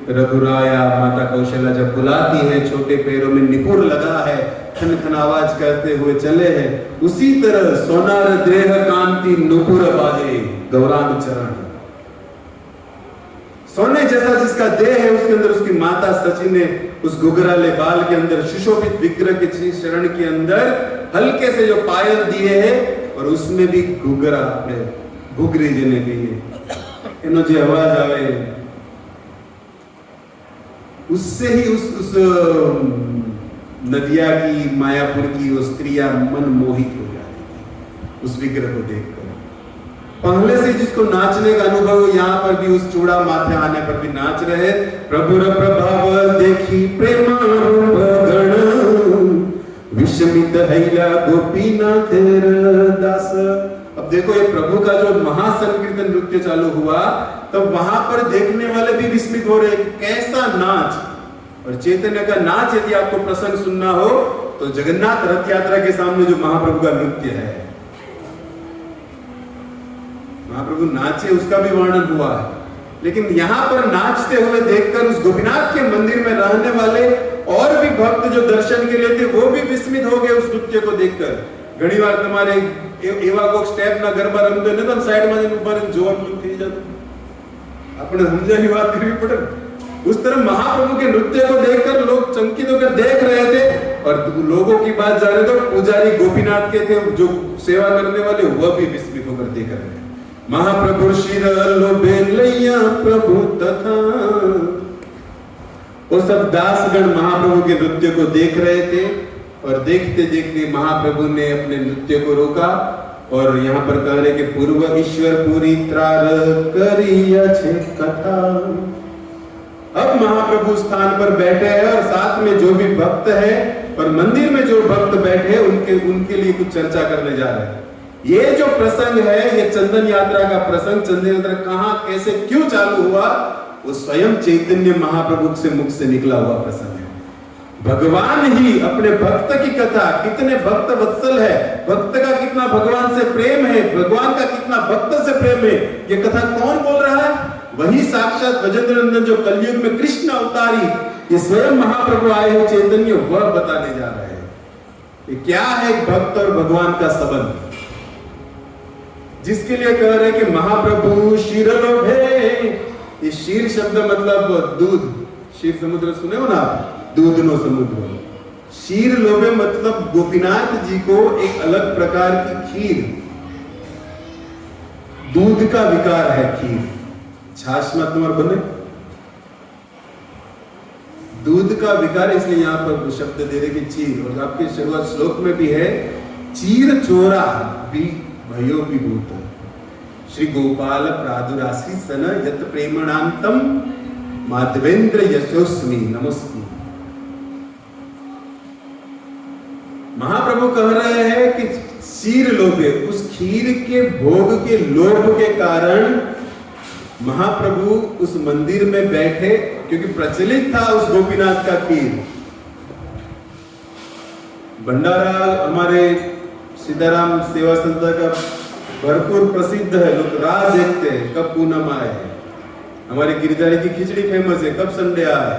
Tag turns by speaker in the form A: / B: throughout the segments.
A: रघुराया माता कौशल्या जब बुलाती है, छोटे पैरों में निपुर लगा है, खन खन आवाज करते हुए चले हैं, उसी तरह सोनार देह कांति नुपुर बाजे गौरांग चरण। सोने जैसा जिसका देह है उसके अंदर उसकी माता सची ने उस घुघराले बाल के अंदर सुशोभित विग्रह के शरण के अंदर हल्के से जो पायल दिए हैं और उसमें भी घुघरा घुघरी जने दिए एनो जो आवाज आवे उससे ही उस नदिया की मायापुर की वो स्त्रियां मन मोहित हो जाती थी उस विग्रह को देखकर। पहले से जिसको नाचने का अनुभव, यहाँ पर भी उस चूड़ा माथे आने पर भी नाच रहे। प्रभुर प्रभाव देखी प्रेम गण विषमित हैला गोपीनाथ दास। अब देखो ये प्रभु का जो महासंकीर्तन नृत्य चालू हुआ तब वहां पर देखने वाले भी विस्मित हो रहे, कैसा नाच। और चैतन्य का नाच यदि आपको प्रसंग सुनना हो तो जगन्नाथ रथ यात्रा के सामने जो महाप्रभु का नृत्य है, महाप्रभु नाचे उसका भी वर्णन हुआ है, लेकिन यहाँ पर नाचते हुए देखकर उस गोपीनाथ के मंदिर में रहने वाले और भी भक्त जो दर्शन के लिए थे वो भी विस्मित हो गए उस नृत्य को देखकर। घड़ी बार तुम्हारे एवा को स्टेप ना गरबा रमते ने तो साइड में जने ऊपर जोवन થઈ જતું આપણે સમજાવી વાત કરવી પડે। उस तरह महाप्रभु के नृत्य को देखकर लोग चंकित होकर देख रहे थे और लोगों की बात जाने तो पुजारी गोपीनाथ के थे जो सेवा करने वाले वह भी विस्मित होकर देख रहे थे। महाप्रभु शिर लोभे लैया प्रभु तथा, वो सब दासगण महाप्रभु के नृत्य को देख रहे थे और देखते देखते महाप्रभु ने अपने नृत्य को रोका और यहाँ पर कह रहे कि पूर्व ईश्वर पूरी त्रार करिया छे कथा। अब महाप्रभु स्थान पर बैठे हैं और साथ में जो भी भक्त है और मंदिर में जो भक्त बैठे उनके लिए कुछ चर्चा करने जा रहे हैं। ये जो प्रसंग है ये चंदन यात्रा का प्रसंग, चंदन यात्रा कहां कैसे क्यों चालू हुआ वो स्वयं चैतन्य महाप्रभु से मुख से निकला हुआ प्रसंग है। भगवान ही अपने भक्त की कथा, कितने भक्त वत्सल है, भक्त का कितना भगवान से प्रेम है, भगवान का कितना भक्त से प्रेम है, ये कथा कौन बोल रहा है? वही साक्षात ब्रजेंद्र नंदन जो कलयुग में कृष्ण अवतारी ये स्वयं महाप्रभु आए हैं चैतन्य, वह बताने जा रहे हैं ये क्या है भक्त और भगवान का संबंध, जिसके लिए कह रहे कि महाप्रभु क्षीर लोभे। ये क्षीर शब्द मतलब दूध, क्षीर समुद्र सुने हो ना, दूध नो समुद्र। क्षीर लोभे मतलब गोपीनाथ जी को एक अलग प्रकार की खीर, दूध का विकार है खीर, छाछ मत तुम्हारे बने दूध का विकार, इसलिए यहाँ पर शब्द दे रहे कि चीर। और आपके शुरुआत श्लोक में भी है चीर चोरा भी भयो विभूत श्री गोपाल प्रादुरासी सन यत प्रेमणांतम माधवेंद्र यशोस्मि नमस्ते। महाप्रभु कह रहे हैं कि क्षीर लोभे, उस खीर के भोग के लोभ के कारण महाप्रभु उस मंदिर में बैठे, क्योंकि प्रचलित था उस गोपीनाथ का खीर। भंडारा हमारे सीताराम सेवा संस्था का भरपूर प्रसिद्ध है, लोग राह देखते हैं कब पूनम आए। हमारे गिरधारी की खिचड़ी फेमस है, कब संडे आए।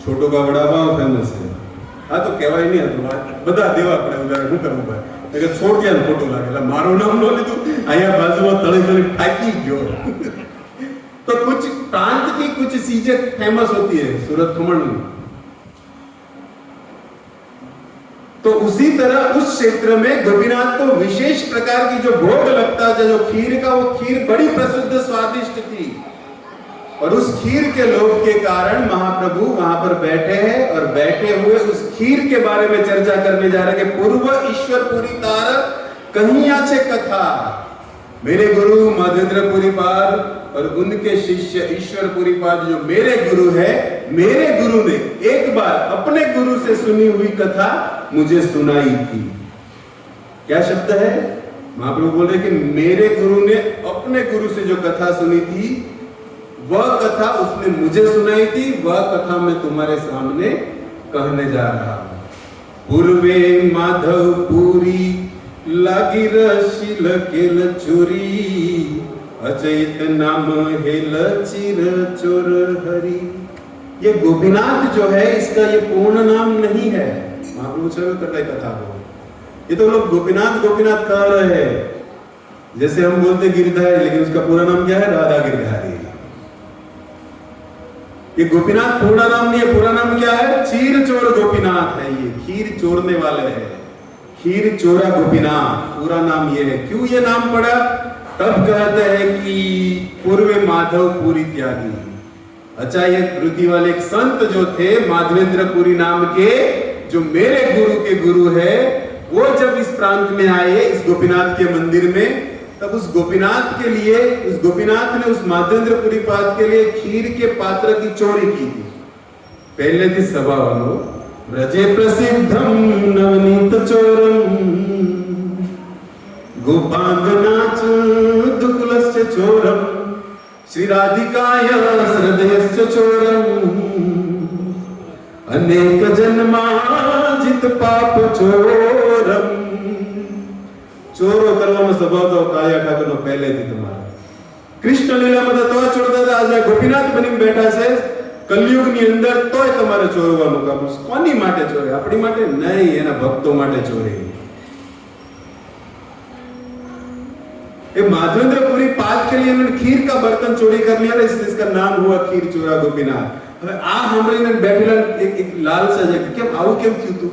A: छोटो का वड़ा पाव फेमस है। हाँ तो कहवाय नहीं હતું બધા દેવા પડે ઉદાહરણ શું કરવું ભાઈ એટલે છોડ ગયા ખોટું લાગે એટલે મારું નામ ન લીધું અહીંયા બાજુમાં તળી તળી ઠાકી ગયો। तो कुछ प्रांत की कुछ चीजें फेमस होती है, सूरत खमण तो उसी तरह उस क्षेत्र में गोपीनाथ को विशेष प्रकार की जो भोग लगता है, जो खीर का, वो खीर बड़ी प्रसिद्ध स्वादिष्ट थी और उस खीर के लोभ के कारण महाप्रभु वहां पर बैठे हैं और बैठे हुए उस खीर के बारे में चर्चा करने जा रहे हैं कि पूर्व ईश्वर पुरी तार कहीं आछे कथा। मेरे गुरु मधेंद्रपुरी पाद और उनके शिष्य ईश्वरपुरी पाद जो मेरे गुरु है, मेरे गुरु ने एक बार अपने गुरु से सुनी हुई कथा मुझे सुनाई थी। क्या शब्द है? महाप्रभु बोल रहे कि मेरे गुरु ने अपने गुरु से जो कथा सुनी थी वह कथा उसने मुझे सुनाई थी, वह कथा मैं तुम्हारे सामने कहने जा रहा हूं। पूर्वे माधव पूरी लागी रशिल केल चोरी अचैत नाम हेल चिर चोर हरि। ये गोपीनाथ जो है इसका ये पूर्ण नाम नहीं है। महाप्रभु चलो करता है कथा को, ये तो लोग गोपीनाथ गोपीनाथ कह रहे हैं, जैसे हम बोलते गिरधारी, लेकिन उसका पूरा नाम क्या है? राधा गिरधारी। ये गोपीनाथ पूरा नाम नहीं है, पूरा नाम क्या है? चीर चोर गोपीनाथ है। ये खीर चोरने वाले हैं, खीर चोरा गोपीनाथ पूरा नाम ये है। क्यों ये नाम पड़ा? तब कहते हैं कि पूर्व माधव पुरी त्यागी। अच्छा, ये कृति वाले एक संत जो थे माधवेंद्र पुरी नाम के, जो मेरे गुरु के गुरु है, वो जब इस प्रांत में आए, इस गोपीनाथ के मंदिर में, तब उस गोपीनाथ के लिए, उस गोपीनाथ ने उस माधवेंद्रपुरी पाद के लिए खीर के पात्र की चोरी की थी। पहले थी सभा वालों, ब्रजे प्रसिद्धम नवनीत चोरम गोपांगनाच दुकुलस्य चोरम श्री राधिकाय हृदयस्य चोरम अनेक जन्माजित पाप चोरम। ચોરો કરવામાં સ્વભાવ તો કાયા ઠાકરનો પહેલેથી તમારો કૃષ્ણ લીલામાં તો ચોરતા હતા, આજે ગોપીનાથ બનીને બેઠા છે કલયુગની અંદર, તોય તમારે ચોરવાનું કામ. કોની માટે ચોરે? આપણી માટે નહીં, એના ભક્તો માટે ચોરે. ये माधवेंद्रपुरी पाद के लिए इन्होंने खीर का बर्तन चोरी कर लिया था, इसलिए इसका नाम हुआ खीर चोरा गोपीनाथ. હવે આ સાંભળીને બેઠેલા એક લાલસા છે કે કેમ આવું કેમ થયું તું?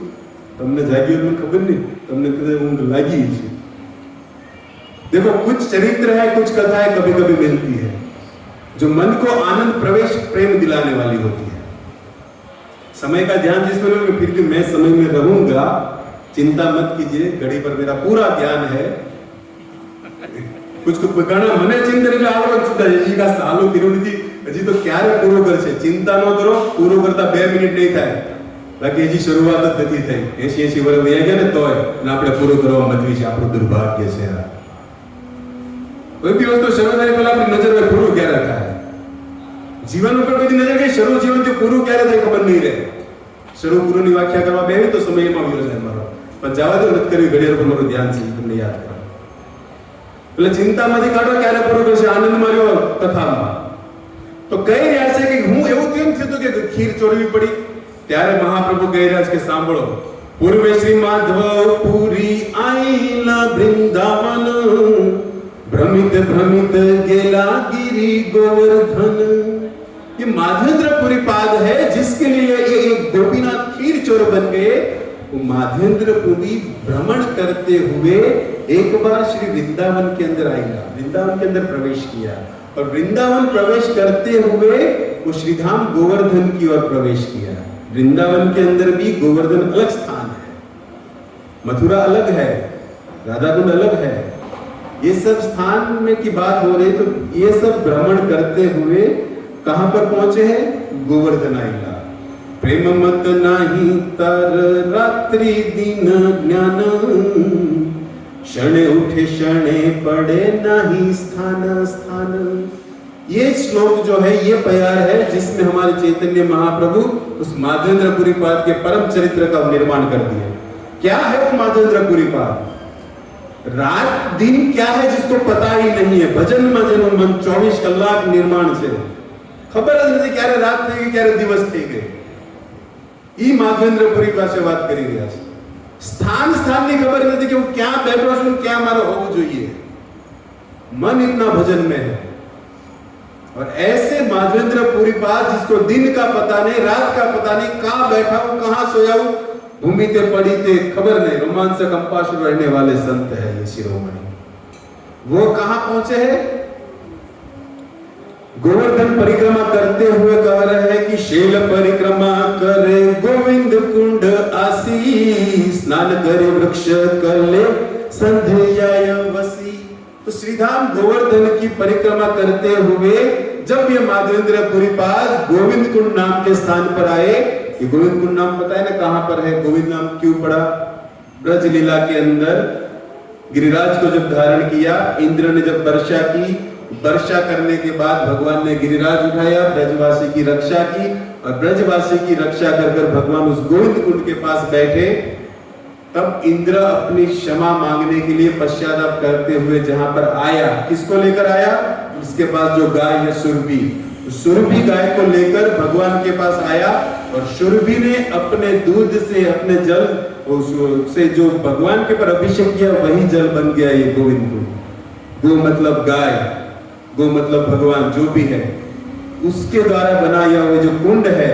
A: તમને જાગ્યું મને ખબર નહીં, તમને કદાચ ઊંઘ લાગી છે. देखो, कुछ चरित्र है, कुछ कथाएं कभी कभी मिलती है जो मन को आनंद प्रवेश प्रेम दिलाने वाली होती है. समय का ध्यान जिसमें लोगे, फिर भी मैं समय में रहूंगा, चिंता मत कीजिए, घड़ी पर मेरा पूरा ध्यान है. कुछ गाना મને ચિંતા એટલે આવડો ચિંતા હજી કા સાલો કર્યો નથી, હજી તો ક્યારે પૂરો કરશે? ચિંતા ન કરો, પૂરો કરતા 2 મિનિટ નહીં થાય, બાકી હજી શરૂઆત જ નથી થઈ. 80 વર્ષ વયા ગયા ને તોય ને આપણે પૂરો કરવા મતવી છે. આપણું દુર્ભાગ્ય છે. કોઈ બી વસ્તુ શરૂ થાય પહેલા આપણી નજર પર પૂરું ક્યારે થાય? જીવન ઉપર કોઈ નજર ગઈ, શરૂ જીવનથી પૂરું ક્યારે થાય ખબર નહીં રહે. શરૂ પૂરુંની વ્યાખ્યા કરવા બેહી તો સમયમાં આવ્યો છે મારો, પણ જવા દો, નથી કરવી. ઘડિયાળ પર મારું ધ્યાન છે, તમને યાદ કરો. એટલે ચિંતામાંથી કાઢો, ક્યારે પૂરું કરશે? આનંદમાં રહ્યો કથામાં. તો કહી રહ્યા છે કે હું એવું કેમ થયું કે ખીર ચોરવી પડી? ત્યારે મહાપ્રભુ કહી રહ્યા છે કે સાંભળો, પૂર્વે શ્રી માધવ પુરી આઈલા વૃંદાવન भ्रमित भ्रमित गेला गिरी गोवर्धन. ये माधवेंद्रपुरी पाद है जिसके लिए ये एक गोपीनाथ खीर चोर बन गए. वो माधवेंद्रपुरी भ्रमण करते हुए एक बार श्री वृंदावन के अंदर आएगा, वृंदावन के अंदर प्रवेश किया, और वृंदावन प्रवेश करते हुए वो श्रीधाम गोवर्धन की ओर प्रवेश किया. वृंदावन के अंदर भी गोवर्धन अलग स्थान है, मथुरा अलग है, राधाकुंड अलग है. ये सब स्थान में की बात हो रही, तो ये सब भ्रमण करते हुए कहां पर पहुंचे हैं? गोवर्धन आइला. प्रेम मत नाही तर रात्रि दिन ज्ञान क्षणे उठे क्षणे पड़े नाही स्थान स्थान. ये श्लोक जो है, ये प्यार है जिसमें हमारे चैतन्य महाप्रभु उस माधवेंद्रपुरी पाद के परम चरित्र का निर्माण कर दिया. क्या है वो माधवेंद्रपुरी पाद? रात दिन क्या है जिसको पता ही नहीं है. भजन में જેનું મન 24 કલાક નિર્માણ છે, ખબર જ નથી ક્યારે રાત થઈ ગઈ, ક્યારે દિવસ થઈ ગઈ. ઈ માધવેન્દ્રપુરી પાસે વાત કરી રહ્યા છે. સ્થાન સ્થાનની ખબર નથી કે હું ક્યાં બેઠો છું, ક્યાં મારો હોવું જોઈએ. मन इतना भजन में है. और ऐसे माधवेंद्रपुरी पाद जिसको दिन का पता नहीं, रात का पता नहीं, कहां बैठा हूं, कहां सोया हूं, भूमि ते पड़ी थे खबर नहीं, रोमांचक कंपाशु रहने वाले संत है ये शिरोमणि. वो कहां पहुंचे हैं? गोवर्धन परिक्रमा करते हुए कह रहे हैं कि शैल परिक्रमा करे गोविंद कुंड आसी, स्नान करे वृक्ष कले संध्याय वसी. तो श्रीधाम गोवर्धन की परिक्रमा करते हुए जब ये माधवेंद्रपुरी पाद गोविंद कुंड नाम के स्थान पर आए. ये गोविंद कुंड नाम पता है ना कहां पर है? गोविंद नाम क्यों पड़ा? ब्रज लीला के अंदर गिरिराज को जब धारण किया, इंद्र ने जब वर्षा की, वर्षा करने के बाद भगवान ने गिरिराज उठाया, ब्रजवासी की रक्षा की, और ब्रजवासी की रक्षा कर भगवान उस गोविंद कुंड के पास बैठे. तब इंद्र अपनी क्षमा मांगने के लिए पश्चाताप करते हुए जहां पर आया, किसको लेकर आया? इसके पास जो गाय है सुरभि, सुरभि गाय को लेकर भगवान के पास आया और सुरभि ने अपने दूध से, अपने जल से जो भगवान के पर अभिषेक किया वही जल बन गया ये गोविंद कुंड। गो मतलब गाय, गो मतलब भगवान, जो भी है उसके द्वारा बनाया हुआ जो कुंड है,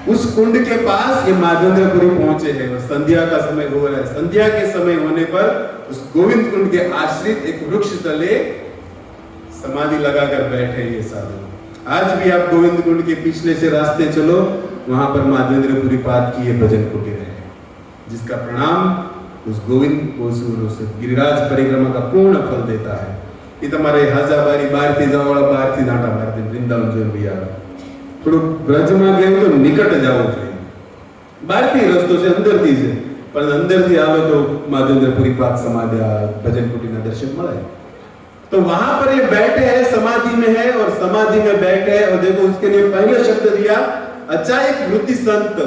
A: उस कुंड के पास ये माधवेंद्रपुरी पहुंचे हैं और संध्या का समय हो रहा है। संध्या के समय होने पर उस गोविंद कुंड के आश्रित एक वृक्ष तले समाधि लगाकर बैठे ये साधु। आज भी आप गोविंद कुंड के पिछले से रास्ते चलो, वहां पर माधवेंद्रपुरी पाद की ये भजन कुटीर है, जिसका प्रणाम उस गोविंद को उस गिरिराज परिक्रमा का पूर्ण फल देता है। ये तुम्हारे हजाबारी बारती जावड़ा बारती नाटा बारती वृंदावन जो भी आ थोड़ो ब्रजમાં ગયો તો નિકટ જાવું જોઈએ, બહારથી રસ્તો છે અંદરથી છે, પણ અંદરથી આવે તો માધવેન્દ્રપુરી પાદ સમાધિ ભજન कुटीर दर्शन મળે। तो वहां पर ये बैठे हैं, समाधि में है और समाधि में बैठे हैं और देखो उसके लिए पहले शब्द दिया अचायक वृत्ति संत,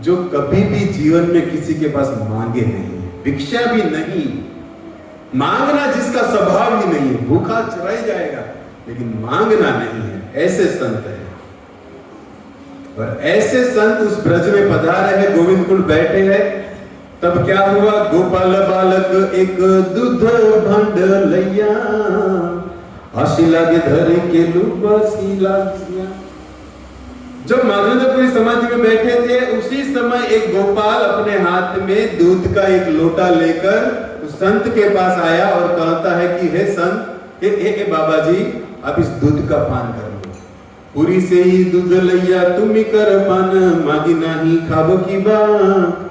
A: जो कभी भी जीवन में किसी के पास मांगे नहीं, भिक्षा भी नहीं, मांगना जिसका स्वभाव ही नहीं है, भूखा रह जाएगा लेकिन मांगना नहीं है, ऐसे संत है। और ऐसे संत उस ब्रज में पधारे हैं, गोविंद कुंड बैठे हैं। तब क्या हुआ? गोपाल बालक एक दूध भंड लैया, हसी लागे धरे के लुबसी लागिया। जब माधवेंद्रपुरी समाधि में बैठे थे उसी समय एक गोपाल अपने हाथ में दूध का एक लोटा लेकर उस संत के पास आया और कहता है कि हे संत, हे बाबा जी, आप इस दूध का पान कर लो। पूरी से ही दूध लैया तुम कर पान, मागी नहीं खाबो की बात।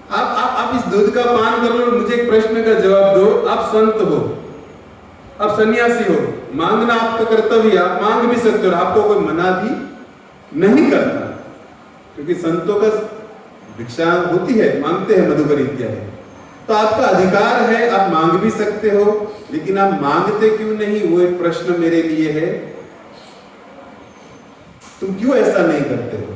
A: आप इस दूध का पान कर लो। मुझे एक प्रश्न का जवाब दो, आप संत हो, आप सन्यासी हो, मांगना आपका कर्तव्य, आप मांग भी सकते हो, आपको कोई मना भी नहीं करता, क्योंकि संतों का भिक्षा होती है, मांगते हैं मधुकर इत्यादि, तो आपका अधिकार है, आप मांग भी सकते हो, लेकिन आप मांगते क्यों नहीं, वो एक प्रश्न मेरे लिए है। तुम क्यों ऐसा नहीं करते हो?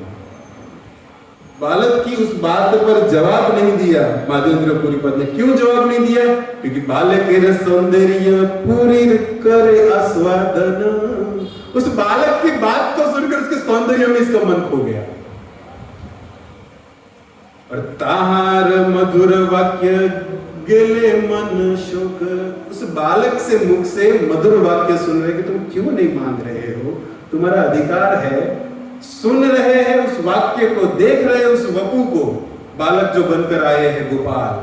A: बालक की उस बात पर जवाब नहीं दिया माधवेंद्रपुरी पद ने। क्यों जवाब नहीं दिया? क्योंकि बालक के सौंदर्य पूरी करे आस्वादन, उस बालक की बात को सुनकर उसके सौंदर्य में इसका मन खो गया। और ताहार मधुर वाक्य गेले मन शोक, उस बालक से मुख से मधुर वाक्य सुन रहे कि तुम क्यों नहीं मांग रहे हो, तुम्हारा अधिकार है, सुन रहे हैं उस वाक्य को, देख रहे हैं उस वपू को, बालक जो बनकर आए हैं गोपाल,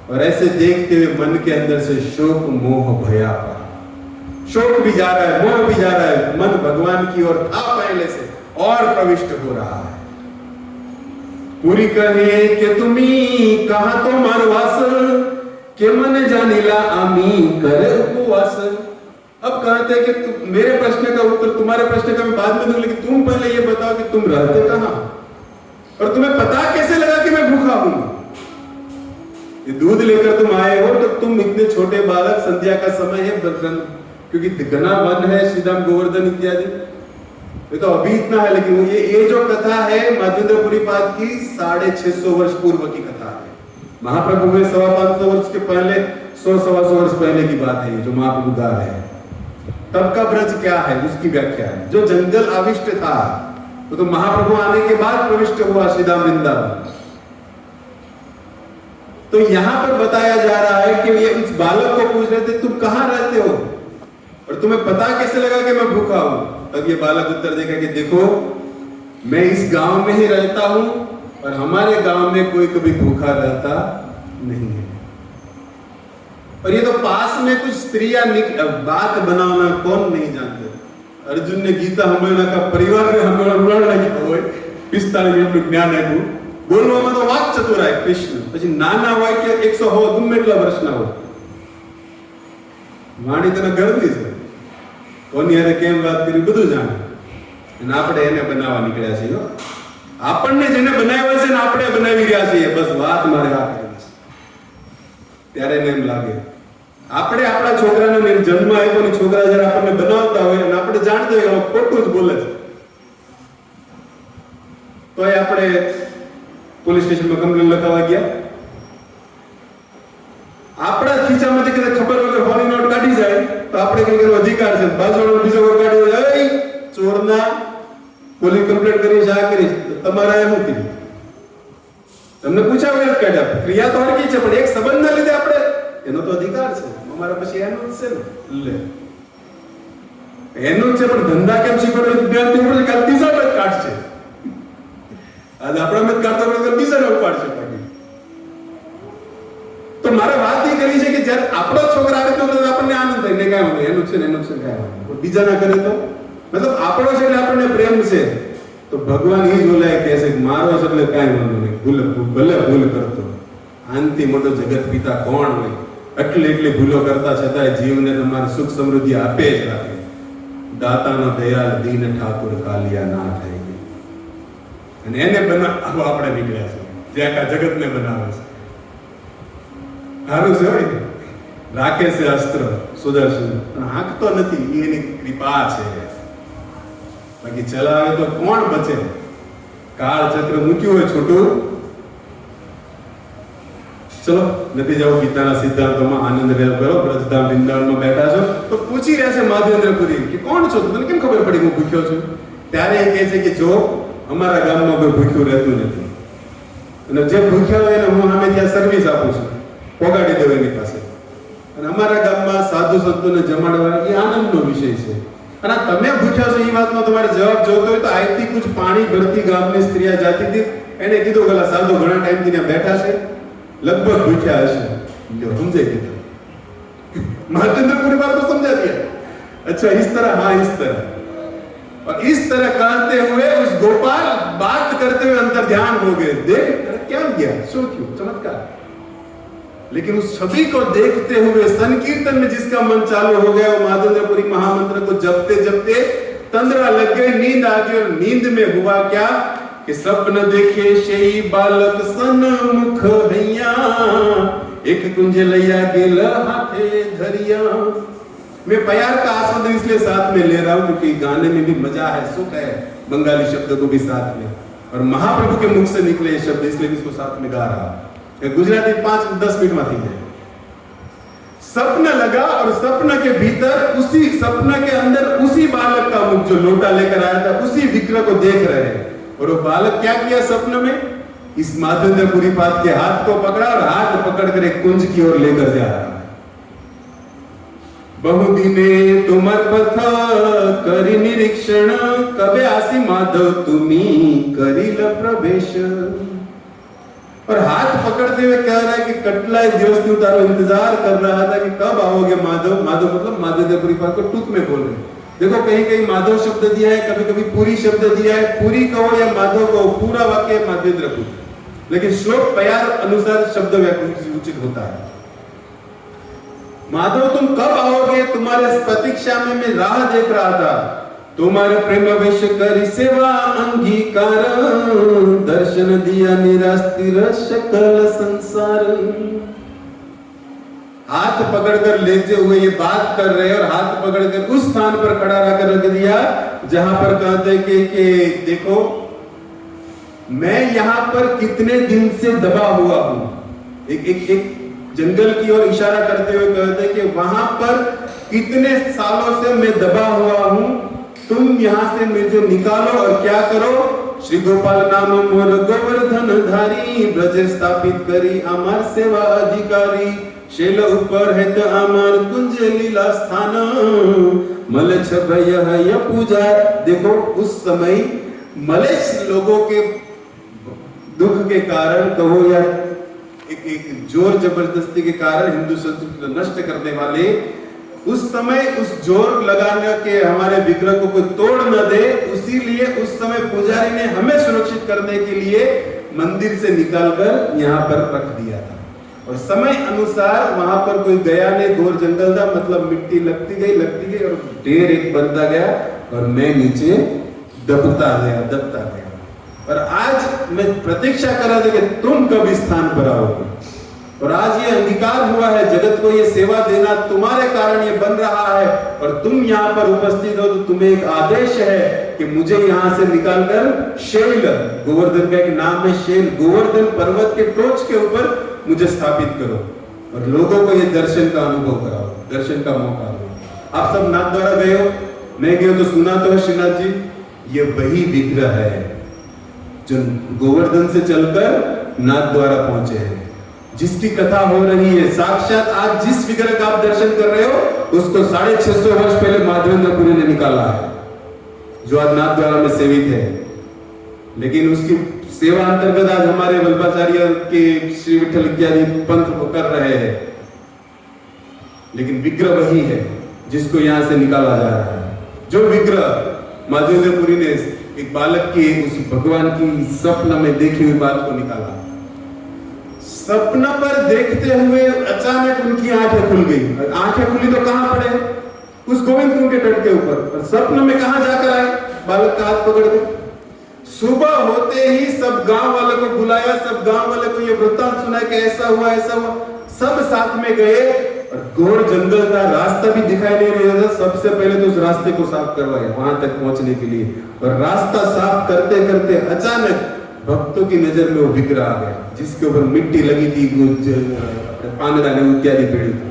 A: और ऐसे देखते हुए मन के अंदर से शोक मोह भया पड़ा, शोक भी जा रहा है, मोह भी जा रहा है, मन भगवान की ओर था पहले से और प्रविष्ट हो रहा है। पूरी कहे कि तुम्ही कहा तो मारवास, के मन जानिला आमी करे उपवास। अब कहते हैं कि मेरे प्रश्न का उत्तर तुम्हारे प्रश्न का मैं बाद में दूंगा, लेकिन तुम पहले ये बताओ कि तुम रहते कहां और तुम्हें पता कैसे लगा कि मैं भूखा हूं? ये दूध लेकर तुम आए हो तो तुम इतने छोटे बालक, संध्या का समय है, क्योंकि घना वन है, श्रीधाम गोवर्धन इत्यादि, ये तो अभी इतना है, लेकिन ये जो कथा है माधवेंद्रपुरी पाद की 650 वर्ष पूर्व की कथा है। महाप्रभु हुए 550 वर्ष के पहले, 100-125 वर्ष पहले की बात है ये जो महाप्रभु गा रहे हैं। तब का ब्रज क्या है उसकी व्याख्या है। जो जंगल आविष्ट था तो महाप्रभु आने के बाद प्रविष्ट हुआ श्रीधाम वृंदावन। तो यहां पर बताया जा रहा है कि ये इस बालक को पूछ रहे थे तुम कहां रहते हो और तुम्हें पता कैसे लगा कि मैं भूखा हूं? तब ये बालक उत्तर देगा कि देखो मैं इस गांव में ही रहता हूं और हमारे गांव में कोई कभी भूखा रहता नहीं है। और ये तो पास में कुछ स्त्रियां बात बनाना कौन नहीं जानते। अर्जुन ने गीता हमें का परिवार में हमें उड़ाना क्या હોય પિસ્તાળીસ મિનિટનું જ્ઞાન આપ્યું, બોલવામાં તો વાક ચતુરાય કૃષ્ણ, પછી નાના વાક્ય 100 ગમે એટલા વર્ષના હોય, વાણી તને ગળદી છે, કોની હારે કેમ વાત કરી બધું જાણે, અને આપણે એને બનાવવા નીકળ્યા છીએ। આપણને જેને બનાવ્યા છે ને આપણે બનાવી રહ્યા છીએ, બસ વાત મારે આ કરવી છે, ત્યારે એને એમ લાગે આપણે આપણા છોકરાને જન્મ આપ્યો ને છોકરા જ્યારે આપણને બનાવતા હોય અને આપણે જાણતા હોય કે ખોટું જ બોલે છે, તો આપણે પોલીસ સ્ટેશનમાં કમ્પ્લેન લખાવવા ગયા આપણા ખીચામાંથી કદાચ ખબર વગર હોની નોટ કાઢી જાય તો આપણે કઈ કરવાનો અધિકાર છે. બાજુવાળો બીજો કોઈ કાઢી જાય, "એય ચોરના પોલીસ કમ્પ્લેન્ટ કરી છે, આ કરી છે." તમારા એ શું કર્યું? તમને પૂછ્યા વગર કાઢ્યા. ક્રિયા તો હરકી છે, પણ એક સંબંધના લીધે આપણે એનો તો અધિકાર છે. અમારા પછી એનું જ છે ને, લે એનું જ છે. પણ ધંધા કેમ શીખવાડે? વિદ્યાર્થી ઉપર કાલ બીજા જ કાઢશે. આજે આપણા મત કાઢતા હોય બીજાને ઉપાડશે. તો મારે વાત એ કરી છે કે જ્યારે આપણો છોકરા આવે તો આપણને આનંદ થાય, ને કાંઈ વાંધો, એનું છે ને એનું છે, કાંઈ વાંધો. બીજા ના કરે તો મતલબ આપણો છે એટલે આપણને પ્રેમ છે. તો ભગવાન એ જ બોલાય કહે છે કે મારો છે એટલે કાંઈ વાંધો નહીં, ભલે ભૂલ કરતો. આનથી મોટો જગત પિતા કોણ હોય? એટલી ભૂલો કરતા છતાંય જીવને તમારે સુખ સમૃદ્ધિ આપે જ રાખે. દાતાનો દયાળ દીન ઠાકુર કાલિયા ના થાય. અને એને બનાવવા આપણે નીકળ્યા છે, જે આખા જગતને બનાવે છે. સારું છે, રાખે છે અસ્ત્ર સુદર્શન, પણ હાંકતો નથી. એની કૃપા છે. બાકી ચલાવે તો કોણ બચે? કાળ ચક્ર મૂક્યું હોય છોટું. ચલો નથી જાવ ગીતાના સિદ્ધાંતોમાં આનંદ રેલ કરો. બ્રજધામ વૃંદાવનમાં બેઠા છો તો પૂછી રહ્યા છે મહાદેન્દ્રપુરી કે કોણ છો? તને કેમ ખબર પડી હું ભૂખ્યો છું? ત્યારે એ કહે છે કે જો અમારા ગામમાં કોઈ ભૂખ્યું રહેતું નથી, અને જે ભૂખ્યા હોય એને હું સામે ત્યાં સર્વિસ આપું છું, પોગાડી દઉં એની પાસે. અને અમારા ગામમાં સાધુ સંતોને જમાડવા એ આનંદનો વિષય છે. અને તમે ભૂખ્યા છો એ વાતનો તમારે જવાબ જોતો હોય તો આજથી કુછ પાણી ભરતી ગામની સ્ત્રીયા જાતી હતી. એને કીધું કે સાધુ ઘણા ટાઈમથી ત્યાં બેઠા છે, લગભગ ભૂખ્યા હશે. સમજાઈ દીધું. महादेंद्रपुरी बात तो समझा दिया. अच्छा इस तरह, हाँ इस तरह. और इस तरह कहते हुए उस गोपाल बात करते हुए अंतर ध्यान हो गए. देख क्या किया, शो क्यों, चमत्कार. लेकिन उस छवि को देखते हुए संकीर्तन में जिसका मन चालू हो गया, वो महादेंद्रपुरी महामंत्र को जपते जपते तंद्रा लग गई, नींद आ गई. और नींद में हुआ क्या कि सपन देखे शेई बालक सन्मुख हैया, एक कुंज लैया गेल हाथे धरिया. मैं प्यार का आस्वादन इसलिए साथ में ले रहा हूं क्योंकि गाने में भी मजा है, सुख है, बंगाली शब्द को भी साथ में, और महाप्रभु के मुख से निकले ये शब्द इसलिए इसको साथ में गा रहा हूं. गुजराती 5-10 मिनट में थी जाए. सपना लगा और सपना के भीतर उसी सपना के अंदर उसी बालक का मुख जो लोटा लेकर आया था उसी विग्रह को देख रहे हैं. और वो बालक क्या किया सपने में? इस महादेंद्रपुरी पाद के हाथ को पकड़ा और हाथ पकड़कर एक कुंज की ओर लेकर जा रहा है. बहुदिने तुमर पथ करी निरीक्षण, कबे आसी माधव तुम्ही करील प्रवेश. और हाथ पकड़ते हुए कह रहा है कि कटलाई दिवस की उतारो इंतजार कर रहा था कि कब आओगे माधव. माधव मतलब महादेंद्रपुरी पाद को टूक में बोल रहे. देखो कहीं कहीं माधव शब्द दिया है, कभी कभी पूरी शब्द दिया है. पूरी कहो या माधव कहो, पूरा वाक्य महादेंद्रपुरी, लेकिन श्लोक प्यार अनुसार शब्द उचित होता है. माधव तुम कब आओगे, तुम्हारे प्रतीक्षा में मैं राह देख रहा था. तुम्हारे प्रेम वेश करी सेवा अंगीकार, दर्शन दिया निरास्तिर सकल संसार. हाथ पकड़कर लेते हुए ये बात कर रहे हैं और हाथ पकड़कर उस स्थान पर खड़ा रखकर रख दिया जहां पर कहते कि देखो मैं यहां पर कितने दिन से दबा हुआ हूं. एक जंगल की ओर इशारा करते हुए कहते कि वहां पर कितने सालों से मैं दबा हुआ हूं, तुम यहां से मुझे निकालो और क्या करो. श्री गोपाल नाम मोर गोवर्धन धारी, ब्रज स्थापित करी अमर सेवा अधिकारी. शैल ऊपर है तो अमर कुंज लीला स्थान, मलेच्छ भय है पूजा. देखो उस समय मलेच्छ लोगों के दुख के कारण कहो या एक जोर जबरदस्ती के कारण हिंदू संस्कृति को नष्ट करने वाले, उस समय उस जोर लगाने के हमारे विग्रह को कोई तोड़ न दे, इसीलिए उस समय पुजारी ने हमें सुरक्षित करने के लिए मंदिर से निकालकर यहाँ पर रख दिया था. और समय अनुसार वहां पर कोई गया नहीं, घोर जंगल था, मतलब मिट्टी लगती गई और ढेर एक बनता गया और मैं नीचे दबता गया. और आज मैं प्रतीक्षा कर रहा था कि तुम कब इस स्थान पर आओगे. और आज ये अंगीकार हुआ है जगत को ये सेवा देना, तुम्हारे कारण ये बन रहा है. और तुम यहाँ पर उपस्थित हो तो तुम्हें एक आदेश है कि मुझे यहाँ से निकालकर शैल, गोवर्धन का एक नाम है शैल, गोवर्धन पर्वत के टोच के ऊपर मुझे स्थापित करो. और लोगों को ये दर्शन का अनुभव कराओ, दर्शन का मौका दो। आप सब नाथ द्वारा गए हो, नहीं गए हो तो सुना तो है श्रीनाथ जी, ये वही विग्रह है जो गोवर्धन से चलकर नाथ द्वारा पहुंचे हैं, जिसकी कथा हो रही है। साक्षात आज जिस विग्रह का आप दर्शन कर रहे हो उसको 650 वर्ष पहले माधवेंद्रपुरी ने निकाला है, जो आज नाथ द्वारा में सेवित है। लेकिन उसकी सेवा अंतर्गत आज हमारे वल्लभाचार्य के श्री विठल इत्यादि पंथ कर रहे हैं, लेकिन विग्रह वही है जिसको यहां से निकाला जा रहा है। जो विग्रह माधवेंद्रपुरी ने एक बालक की उस भगवान की स्वप्न में देखी हुई बात को निकाला, सपना पर देखते हुए अचानक उनकी आंखें खुल गई। आंखें खुली तो कहां पड़े? उस गोविंद कुंड के तट के ऊपर। सपने में कहां जाकर आए? बालक का हाथ पकड़ के। सुबह होते ही सब गांव वालों को बुलाया, सब गांव वाले को ये वृत्तांत सुनाया कि ऐसा हुआ ऐसा हुआ। सब साथ में गए और घोर जंगल का रास्ता भी दिखाई नहीं रहा था। सबसे पहले तो उस रास्ते को साफ करवाया वहां तक पहुंचने के लिए, और रास्ता साफ करते करते अचानक भक्तों की नजर में वो विग्रह आ गया, जिसके ऊपर मिट्टी लगी थी, पानदाने इत्यादि पड़ी थी।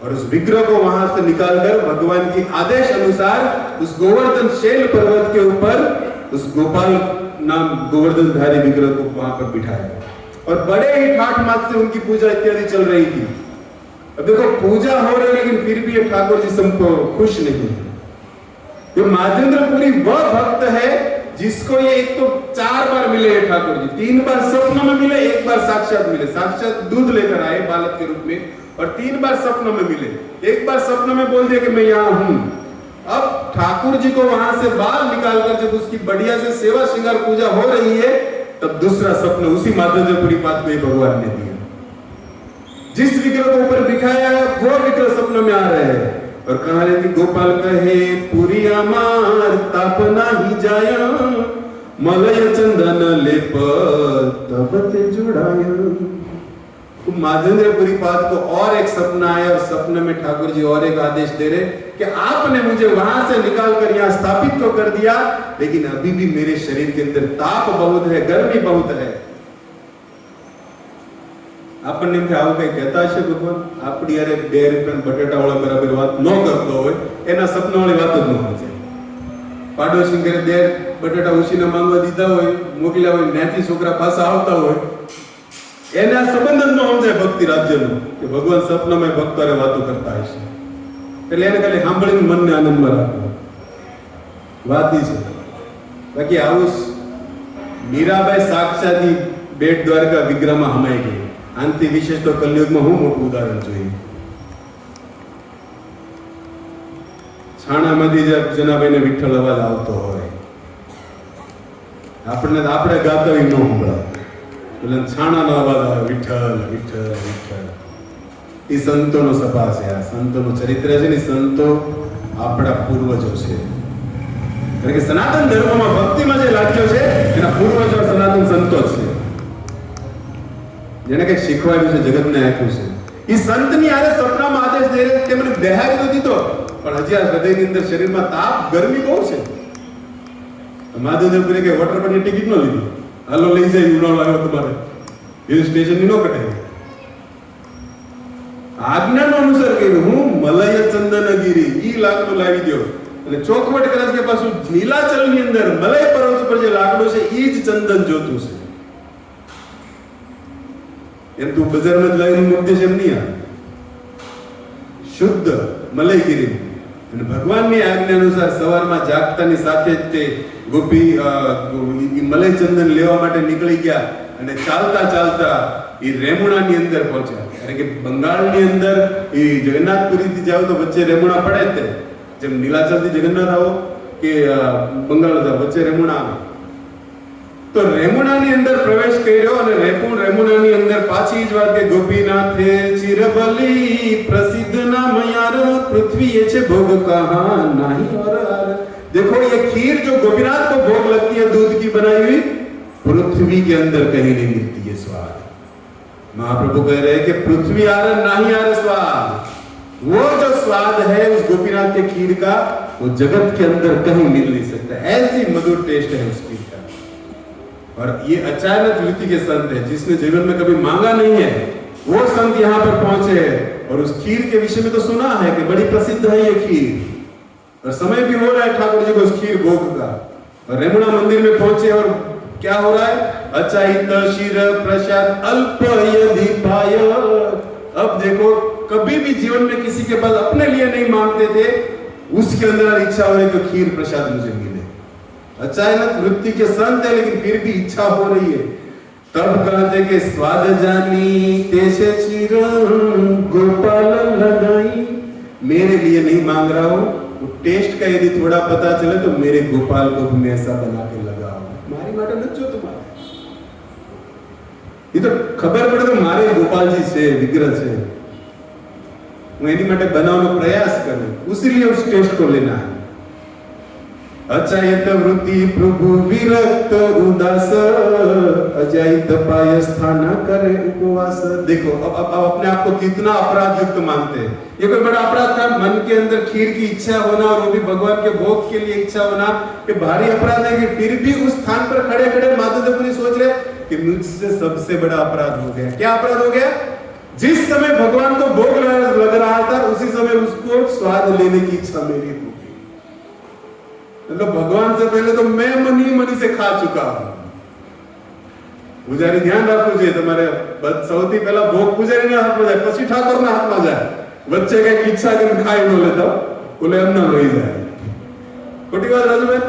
A: और उस विग्रह को वहां से निकालकर भगवान के आदेश अनुसार उस गोवर्धन शैल पर्वत के ऊपर उस गोपाल नाम गोवर्धनधारी विग्रह को वहां पर बिठाया, और बड़े ही ठाठ माठ से उनकी पूजा इत्यादि चल रही थी। अब देखो पूजा हो रही, लेकिन फिर भी ये ठाकुर जी सबको खुश नहीं है। ये माधवेंद्रपुरी वह भक्त है जिसको ये एक तो 4 बार मिले हैं ठाकुर जी, 3 बार स्वप्न में मिले, 1 बार साक्षात मिले, साक्षात दूध लेकर आए बालक के रूप में, और 3 बार स्वप्न में मिले। 1 बार स्वप्न में बोल दिया कि मैं यहाँ हूं। अब ठाकुर जी को वहां से बाल निकालकर जब उसकी बढ़िया से सेवा श्रृंगार पूजा हो रही है, तब दूसरा स्वप्न उसी माधवेंद्रपुरी बात को भगवान ने दिया। जिस विग्रह को ऊपर बिठाया है वो विग्रह स्वप्न में आ रहे हैं, और कहा कि गोपाल कहे पुरी अमार ताप नाही जाय, मलय चंदन लेप तब ते जुड़ाय। तो माधवेंद्रपुरी पाद को और एक सपना आया, और सपने में ठाकुर जी और एक आदेश दे रहे कि आपने मुझे वहां से निकाल कर यहाँ स्थापित तो कर दिया, लेकिन अभी भी मेरे शरीर के अंदर ताप बहुत है, गर्मी बहुत है। આપણને એમ કે આવું કઈ કહેતા હશે ભગવાન? આપણી અરે 2 રૂપિયા બટેટા વાળા બરાબર વાત ન કરતો હોય, એના સપના વાળી વાત જ ન હોય છે। પાડોશી ઘરે 2 બટેટા ઉછીને માંગવા દીધા હોય, મોકલ્યા હોય, ન્યાથી છોકરા પાછા આવતા હોય, એને આ સંબંધ જ ન સમજાય ભક્તિ રાજ્યનો, કે ભગવાન સપનામાં ભક્તોને વાતો કરતા હશે। એટલે એને ખાલી સાંભળીને મનને આનંદમાં રાખવો, વાત ઈ છે। બાકી આવું મીરાબાઈ સાક્ષાતી બેટ દ્વારકા વિગ્રહમાં હમાઈ ગઈ। આનથી વિશેષ તો કલયુગમાં હું મોટું ઉદાહરણ જોઈએ। છાણામાંથી જનાભાઈને વિઠ્ઠલ અવાજ આવતો હોય, આપણે ગાતા ન સંભળાય, એટલે છાણાનો અવાજ આવે, વિઠ્ઠલ વિઠ્ઠલ વિઠ્ઠલ। એ સંતોનો સભા છે, આ સંતોનું ચરિત્ર છે ને, સંતો આપણા પૂર્વજો છે। કારણ કે સનાતન ધર્મમાં ભક્તિમાં જે લાગ્યો છે એના પૂર્વજો સનાતન સંતો છે, જેને કઈ શીખવાડ્યું છે, જગતને આપ્યું છે। એ સંતની આરે સપનામાં આદેશ દે રહે કે મને બેહારી તો દીધો, પણ હજી આ હૃદયની અંદર શરીરમાં તાપ ગરમી બહુ છે। માધવદેવપુરે કે વોટરપટની ટિકિટ ન લીધી, હાલો લઈ જાય, ઉડાવ આવ્યો તમારે હિલ સ્ટેશન ની ન કટાવી, આજ્ઞાનો અનુસાર કર્યું। હું મલય ચંદનગીરી ઈ લાકડું લાવી દો, એટલે ચોખવટ કરે છે કે પાછું નીલાચલની અંદર મલય પર્વત ઉપર જે લાકડું છે ઈ જ ચંદન જોતું છે। એમ તું બજારમાં જ લાવીને મૂકી દેશે એમ નહીં આવે, શુદ્ધ મલયગીરી। અને ભગવાનની આજ્ઞા અનુસાર સવારમાં જાગતાની સાથે જ તે ગોપી મલય ચંદન લેવા માટે નીકળી ગયા, અને ચાલતા ચાલતા એ રેમુણાની અંદર પહોંચ્યા। કારણ કે બંગાળની અંદર એ જગન્નાથપુરીથી જાવ તો વચ્ચે રેમુણા પડે જ તે, જેમ નીલાચલથી જગન્નાથ આવો કે બંગાળ જાવ વચ્ચે રેમુણા આવે, તો રેમુણાની અંદર પ્રવેશ કર્યો, અને રેમુણાની અંદર પાછી જ વાત કે ગોપીનાથે ચિરબલી પ્રસિદ્ધ નામ યાર પૃથ્વી ये छे भोग कहां नहीं और देखो ये खीर जो गोपीनाथ को भोग लगती है दूध की बनाई हुई, पृथ्वी के अंदर कहीं नहीं मिलती है स्वाद। महाप्रभु कह रहे हैं कि पृथ्वी आर नहीं आर स्वाद, वो जो स्वाद है उस गोपीनाथ के खीर का वो जगत के अंदर कहीं मिल नहीं सकता, ऐसी मधुर टेस्ट है उस खीर का। और ये अचानक वृत्ति के संत है, जिसने जीवन में कभी मांगा नहीं है, वो संत यहाँ पर पहुंचे हैं और उस खीर के विषय में तो सुना है कि बड़ी प्रसिद्ध है ये खीर, और समय भी हो रहा है ठाकुर जी को उस खीर भोग का। और रेमुणा मंदिर में पहुंचे और क्या हो रहा है? अचायित शिर प्रसाद अल्प यदि पाय। अब देखो, कभी भी जीवन में किसी के पास अपने लिए नहीं मांगते थे, उसके अंदर इच्छा हो रही तो खीर प्रसाद मुझे मिले। अचानक वृत्ति के संत है लेकिन फिर भी इच्छा हो रही है। तब कहते कि स्वाद जानी तेसे चिर गोपाल लगाई। मेरे लिए नहीं मांग रहा हूं, वो टेस्ट का यदि थोड़ा पता चले तो मेरे गोपाल को भी मैं ऐसा बना के लगाओ। मारी माटे नचो तुम्हारे, ये तो खबर पड़े तो मारे गोपाल जी से विग्रह से હું એની માટે બનાવવાનો પ્રયાસ કરું, ઉસलिए उस टेस्ट को लेना है। अचायत वृत्ति प्रभु विरक्त उदास, अजायत पाय स्थान करे उपवास। देखो अब अपने आप को कितना अपराध युक्त मानते हैं। ये कोई बड़ा अपराध था? मन के अंदर खीर की इच्छा होना और वो भी भगवान के भोग के लिए इच्छा होना, ये भारी अपराध है। कि फिर भी उस स्थान पर खड़े खड़े माधवपुरी सोच रहे कि मुझसे सबसे बड़ा अपराध हो गया। क्या अपराध हो गया? जिस समय भगवान को भोग लग रहा था उसी समय उसको स्वाद लेने की इच्छा मेरी हो गई। मतलब भगवान से पहले तो मैं मनी से खा चुका हूं। पुजारी ध्यान रखो જોઈએ, તમારે સૌથી પહેલા ભોગ પૂજારીના હાથમાં જાય, પછી ઠાકોરના હાથમાં જાય। વચ્ચે કઈક ઈચ્છા કરીને ખાઈ ન લેતા, બોલે એમ ના લઈ જાય। ખોટી વાત રાજુભાઈ?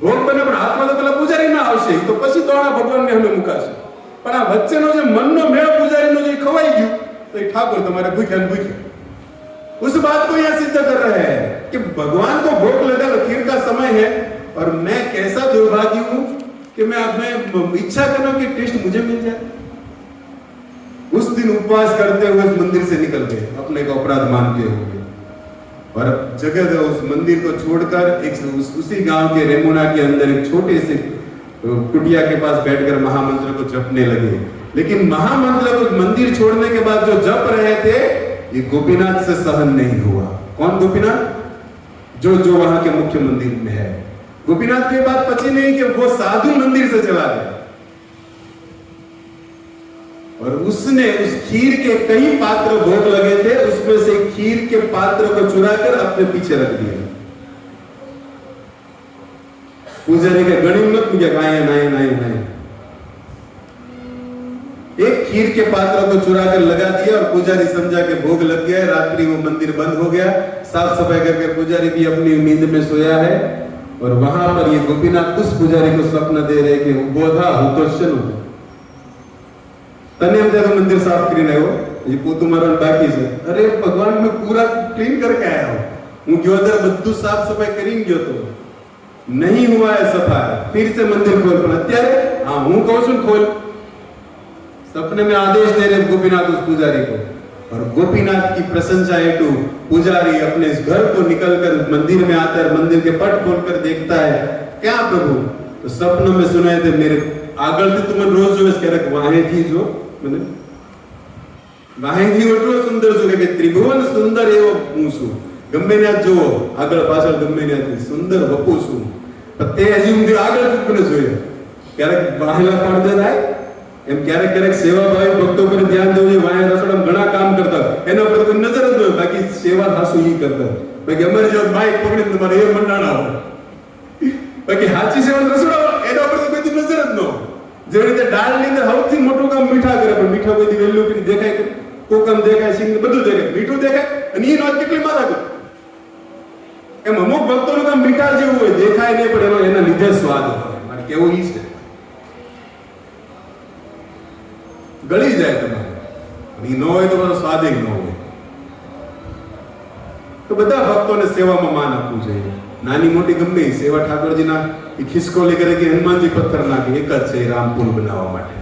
A: ભોગ બને પણ હાથમાં તો પેલા પૂજારીના આવશે, તો પછી તો આ ભગવાનને અમે મુકાશે। પણ આ વચ્ચેનો જે મનનો મેળ પૂજારીનો જે ખવાઈ ગયું તો એ ઠાકોર તમારે ભૂખ્યા ને ભૂખ્યા। उस बात को यह सिद्ध कर रहे हैं कि भगवान को भोग लगा, खीर का समय है और मैं कैसा दुर्भाग्य हूं कि मैं इच्छा करना कि टेस्ट मुझे मिल जाए। उस दिन उपवास करते हुए उस मंदिर से निकल गए अपने को अपराध मानते हुए, और जगह उस मंदिर को छोड़कर उसी गांव के रेमुना के अंदर एक छोटे से कुटिया के पास बैठकर महामंत्र को जपने लगे। लेकिन महामंत्र को मंदिर छोड़ने के बाद जो जप रहे थे ये गोपीनाथ से सहन नहीं हुआ। कौन गोपीनाथ? जो वहां के मुख्य मंदिर में है। गोपीनाथ की बात पची नहीं कि वो साधु मंदिर से चला गया और उसने उस खीर के कई पात्र भोग लगे थे, उसमें से खीर के पात्र को चुराकर अपने पीछे रख दिया। पुजारी के गणित मत मुझे नहीं एक खीर के पात्र को चुरा कर लगा दिया और पुजारी समझा के भोग लग गया। रात्रि वो मंदिर बंद हो गया, साफ सफाई करके पुजारी भी अपनी नींद में सोया है। और वहां पर ये गोपीनाथ उस पुजारी को स्वप्न दे रहे कि बोधा हो तो चलो तने हम तेरा मंदिर साफ કરીને આવ્યો, ये પોતું મારવાનું બાકી છે। अरे भगवान मैं पूरा क्लीन करके आया हूं, હું ગયો તો બધું સાફ સફાઈ કરીને ગયો તો नहीं हुआ है सफाई, फिर से मंदिर खोल। पर અત્યારે हां હું કહું છું खोल। सपने में आदेश दे रहे गोपीनाथ उस पुजारी को, और गोपीनाथ की प्रशंसा हेतु पुजारी अपने इस घर को निकलकर मंदिर में आता है, मंदिर के पट खोलकर देखता है। क्या प्रभु? तो सपनों में सुनाए थे मेरे आगल थी तुम रोज जो क्यारेक वाहे थी जो મને વાહે થી એટલો સુંદર છો કે ત્રિભુવન સુંદર એવો હું છું। ગમે ને જોવો આગળ પાછળ ગમે ને સુંદર વપુ છું, પણ તે હજી હું આગળ મને જોયો ક્યારેક વાહેલા પડદે થાય એમ ક્યારેક સેવાભાવી ભક્તો પર ધ્યાન દેવું જોઈએ। વાયા રસોડામાં ઘણા કામ કરતા એના પર કોઈ નજર જ ન હોય, બાકી સેવા હાસુ ઈ કરતા બાકી અમારી જો બાઈક પકડીને તમારે એ મંડાણા હોય, બાકી સાચી સેવા રસોડા એના પર તો કોઈ નજર જ ન હોય। જેવી રીતે દાળની અંદર સૌથી મોટું કામ મીઠા કરે, પણ મીઠા કોઈ વેલ્યુ કરી દેખાય કે કોકમ દેખાય, સિંગ બધું દેખાય, મીઠું દેખાય અને ઈ નોટ કેટલી મારા કરે એમ અમુક ભક્તોનું કામ મીઠા જેવું હોય, દેખાય નહીં પણ એના લીધે સ્વાદ હોય। મારે કેવું ઈ છે गली जाए तुम्हारे न हो तो स्वाद ही न हो। तो बधा भक्तों ने सेवा में मान आपવું જોઈએ। नानी मोटी गमे सेवा ठाकुरजी ना खिसको लेकर के हनुमान जी पत्थर नाखे एक ज છે राम पुल बनावा माटे।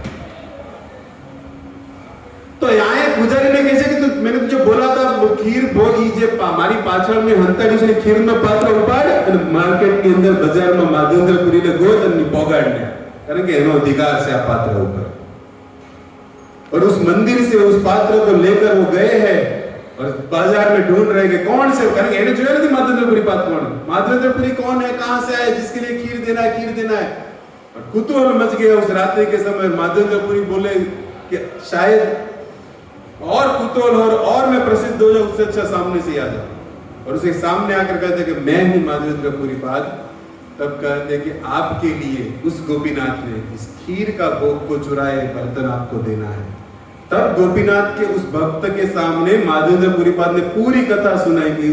A: तो यहाँ एक पुजारी ने कहे कि मैंने तुझे बोला था खीर भोग जे मारी पाछळ में हंताड़ी से खीर में पात्र उपाड़ અને मार्केट के अंदर बाजार में माधवेंद्रपुरी ने गोद અને પોગાડને, कारण के એનો अधिकार છે આ પાત્ર ઉપર। और उस मंदिर से उस पात्र को लेकर वो गए हैं और बाजार में ढूंढ रहे कि कौन से, कारण एने जोया नहीं माधवेंद्रपुरी पात्र कौन, माधवेंद्रपुरी कौन है, कहां से आए, जिसके लिए खीर देना है। और कुतूहल मच गया उस रात्रि के समय। माधवेंद्रपुरी बोले कि शायद और कुतूहल और मैं प्रसिद्ध हो जाऊं, उससे अच्छा सामने से आ जाऊं। और उसके सामने आकर कहते कि मैं हूं माधवेंद्रपुरीपाद। तब कहते कि आपके लिए उस गोपीनाथ ने इस खीर का भोग को चुराए बर्तन आपको देना है। तब गोपीनाथ के उस भक्त के सामने माधवेंद्रपुरीपाद ने पूरी कथा सुनाई कि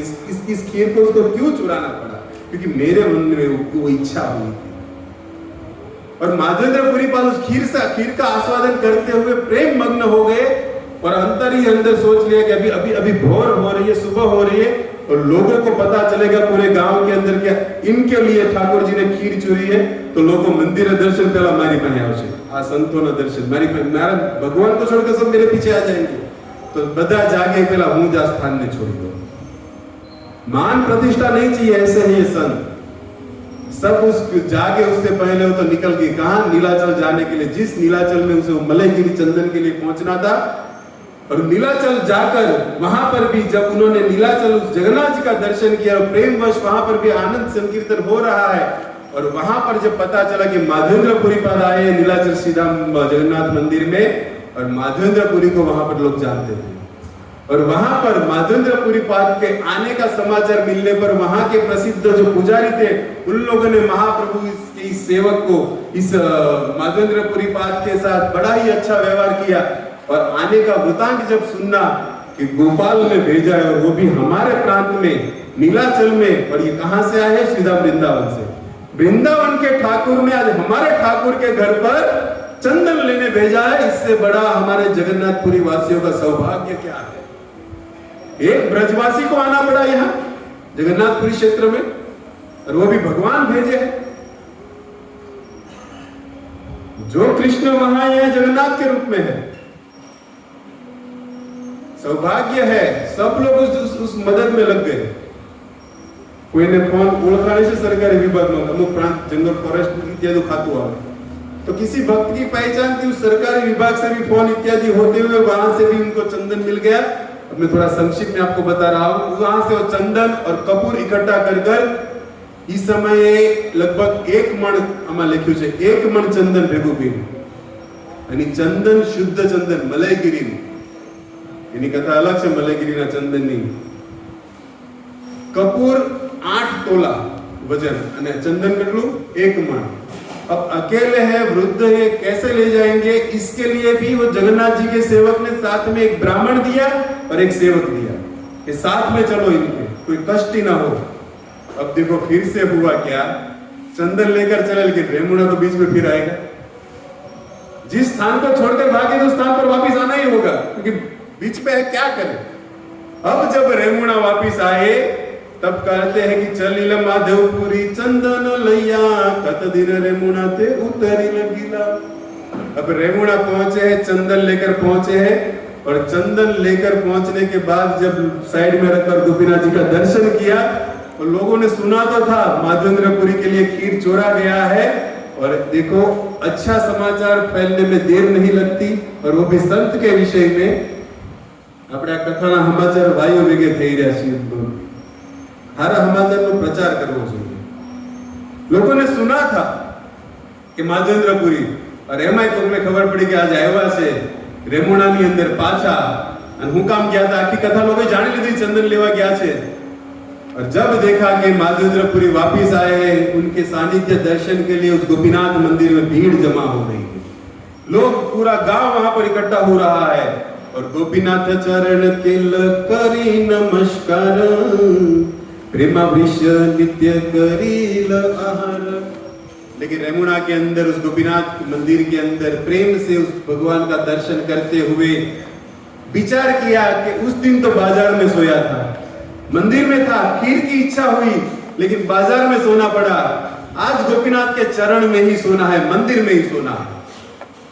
A: इस खीर को उसको क्यों चुराना पड़ा, क्योंकि मेरे मन में वो इच्छा हुई थी। और माधवेंद्रपुरीपाद उस खीर का आस्वादन करते हुए प्रेम मग्न हो गए और अंदर ही अंदर सोच लिया कि अभी भोर हो रही है, सुबह हो रही है और लोगों को पता चलेगा पूरे गांव के अंदर क्या इनके लिए ठाकुर जी ने खीर चुरी है, तो लोगों मंदिर दर्शन पहला मारी पाए आवशे, आ संतों दर्शन मारी मारा भगवान को छोड़कर सब मेरे पीछे आ जाएंगे। तो बदा जागे पहला हूं जा स्थान ने छोड़ दो। मान प्रतिष्ठा नहीं चाहिए, ऐसे ही ये संत सब उस जागे उससे पहले वो तो निकल गए कहां, नीलाचल जाने के लिए। जिस नीलाचल में उसे मलयगिरी चंदन के लिए पहुंचना था, और नीलाचल जाकर वहां पर भी जब उन्होंने नीलाचल उस जगन्नाथ जी का दर्शन किया और प्रेमवश वहां पर भी आनंद संकीर्तन हो रहा है, और वहां पर जब पता चला कि माधवेंद्रपुरीपाद आए नीलाचल श्रीधाम जगन्नाथ मंदिर में, और माधवेंद्रपुरी को वहां पर लोग जानते थे, और वहां पर माधवेंद्रपुरीपाद के आने का समाचार मिलने पर वहां के प्रसिद्ध जो पुजारी थे उन लोगों ने महाप्रभु के इस सेवक को इस माधवेंद्रपुरीपाद के साथ बड़ा ही अच्छा व्यवहार किया। और आने का वृतांत जब सुनना कि गोपाल ने भेजा है, और वो भी हमारे प्रांत में नीलाचल में, और ये कहां से आए हैं, श्रीधाम वृंदावन से। वृंदावन के ठाकुर ने आज हमारे ठाकुर के घर पर चंदन लेने भेजा है, इससे बड़ा हमारे जगन्नाथपुरी वासियों का सौभाग्य क्या है। एक ब्रजवासी को आना पड़ा यहां जगन्नाथपुरी क्षेत्र में, और वो भी भगवान भेजे हैं। जो कृष्ण वहां है जगन्नाथ के रूप में है, सौभाग्य है। सब लोग उस मदद में लग गए। कोई ने फोन ओळखाने से सरकारी विभाग में अमुक प्रांत जंगल फॉरेस्ट इत्यादि खातू आवे, तो किसी भक्त की पहचान थी, उस सरकारी विभाग से भी फोन इत्यादि होते हुए वहां से भी उनको चंदन मिल गया। अब मैं थोड़ा संक्षिप्त में आपको बता रहा हूं। वहां से वो चंदन और कपूर इकट्ठा कर इस समय लगभग 1 मण आमा लिख्યું છે 1 मण चंदन ભેગું કર્યું, અને ચંદન શુદ્ધ ચંદન મલયગીરી, એની કથા અલગ છે મલયગીરીના ચંદનની। કપૂર 8 તોલા वजन, અને चंदन કેટલું 1 मण। अब अकेले है, वृद्ध है, कैसे ले जाएंगे? इसके लिए भी वो जगन्नाथ जी के सेवक ने साथ में एक ब्राह्मण दिया और एक सेवक दिया कि साथ में चलो, इनके कोई कष्ट ही ना हो। अब देखो फिर से हुआ क्या, चंदन लेकर चले, लेकिन रेमुणा तो बीच में फिर आएगा। जिस स्थान को छोड़कर भागे तो स्थान पर वापिस आना ही होगा, क्योंकि बीच में है, क्या करें। अब जब रेमुणा वापिस आए तब कहते हैं कि चलिल माधवपुरी चंदन लैया, कत दिन रेमुणा ते उतरी लगिला। अब रेमुणा पहुंचे हैं, चंदन लेकर पहुंचे हैं, और चंदन लेकर पहुंचने के बाद जब साइड में रखकर गोपीनाथ जी का दर्शन किया, और लोगों ने सुना तो था माधवेंद्रपुरी के लिए खीर चोरा गया है, और देखो अच्छा समाचार फैलने में देर नहीं लगती, और वो भी संत के विषय में। આપણે આ કથાના સમાચાર વાયુ વેગે થઈ રહ્યા છે, હારા સમાચારનો પ્રચાર કરવો જોઈએ। લોકોને સુના था કે માધવેન્દ્રપુરી, और એમાંય કોઈને ખબર પડી કે આજ આવ્યા છે રેમુણાની અંદર પાછા, અને હું કામ ગયા હતા આખી કથા લોકોએ જાણી લીધી, चंदन लेवा गया છે। और जब देखा कि माधवेंद्रपुरी वापिस आए हैं, उनके सानिध्य दर्शन के लिए उस गोपीनाथ मंदिर में भीड़ जमा हो गई है, लोग पूरा गांव वहां पर इकट्ठा हो रहा है, और गोपीनाथ चरण किल करी नमस्कार, प्रेमा वृष नित्य करील आहार। लेकिन रेमुणा के अंदर उस गोपीनाथ मंदिर के अंदर प्रेम से उस भगवान का दर्शन करते हुए विचार किया कि उस दिन तो बाजार में सोया था, मंदिर में था, खीर की इच्छा हुई, लेकिन बाजार में सोना पड़ा। आज गोपीनाथ के चरण में ही सोना है, मंदिर में ही सोना है।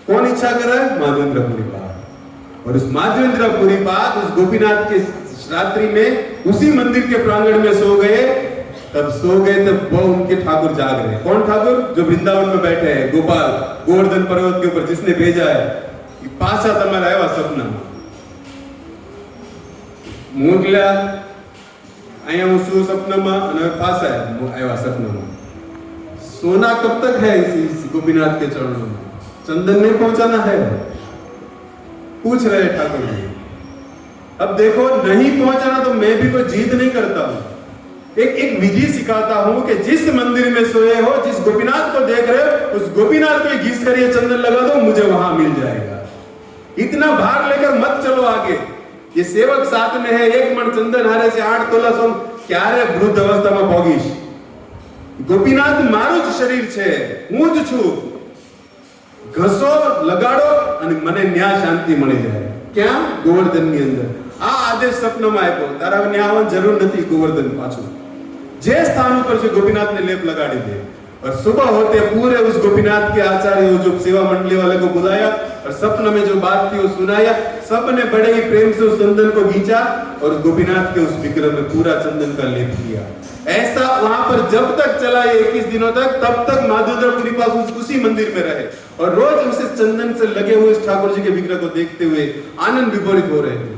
A: कौन इच्छा कर रहा है? माधवेंद्रपुरीपाद। और उस माधवेंद्रपुरीपाद उस गोपीनाथ के रात्रि में उसी मंदिर के प्रांगण में सो गए। तब सो गए तब वो उनके ठाकुर जाग रहे। कौन ठाकुर? जो वृंदावन में बैठे हैं, गोपाल, गोवर्धन पर्वत के ऊपर जिसने भेजा है कि पासा तमारा आया सपना मोकल्या अहिया हूँ शू सपना में पासा आया सपना में। सोना कब तक है इस गोपीनाथ के चरणों में? चंदन नहीं पहुंचाना है। पूछ रहे ठाकुर जी अब देखो, नहीं पहुंचना तो मैं भी कोई जिद नहीं करता हूं, एक विधि सिखाता हूं कि जिस मंदिर में सोए हो, जिस गोपीनाथ को देख रहे हो, उस गोपीनाथ को घिस कर ये चंदन लगा दो, मुझे वहां मिल जाएगा। इतना भार लेकर मत चलो आगे। ये सेवक साथ में है, 1 मण चंदन हारे से 8 तोला सोन क्यारे वृद्ध अवस्थाમાં ભોગીશ। गोपीनाथ मारू ज शरीर छे, હું જ છું। ઘસો લગાડો અને મને ન્યા શાંતિ મળી જાય। ક્યાં? ગોવર્ધનની અંદર। આ આદેશ સપનામાં આપ્યો, તારા ન્યા આવવાની જરૂર નથી। गोवर्धन પાછું જે स्थान पर से गोपीनाथ ने लेप लगाड़ी दे। और सुबह होते पूरे उस गोपीनाथ के आचार्य जो सेवा मंडली वाले को बुलाया और सपने में जो बात थी वो सुनाया। सबने बड़े ही प्रेम से उस चंदन को खींचा और गोपीनाथ के उस विग्रह में पूरा चंदन का लेप किया। ऐसा वहां पर जब तक चला, 21 दिनों तक, तब तक माधवेंद्रपुरी पास उसी मंदिर में रहे और रोज उसे चंदन से लगे हुए इस ठाकुर जी के विग्रह को देखते हुए आनंद विभोरित हो रहे थे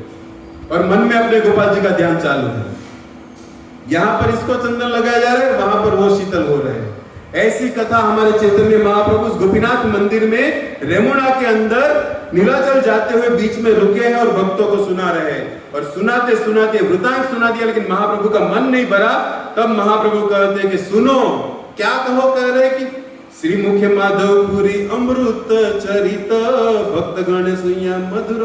A: और मन में अपने गोपाल जी का ध्यान चालू है। यहाँ पर इसको चंदन लगाया जा रहा है, वहां पर वो शीतल हो रहे हैं। ऐसी कथा हमारे चैतन्य महाप्रभु उस गोपीनाथ मंदिर में रेमुणा के अंदर नीलाचल जाते हुए बीच में रुके हैं और भक्तों को सुना रहे हैं। और सुनाते सुनाते वृतांत सुना दिया, लेकिन महाप्रभु का मन नहीं भरा। तब महाप्रभु कहते हैं कि सुनो, क्या कहो? कह रहे कि श्री मुख्य माधवपुरी अमृत चरित भक्त गण सुइया मधुर।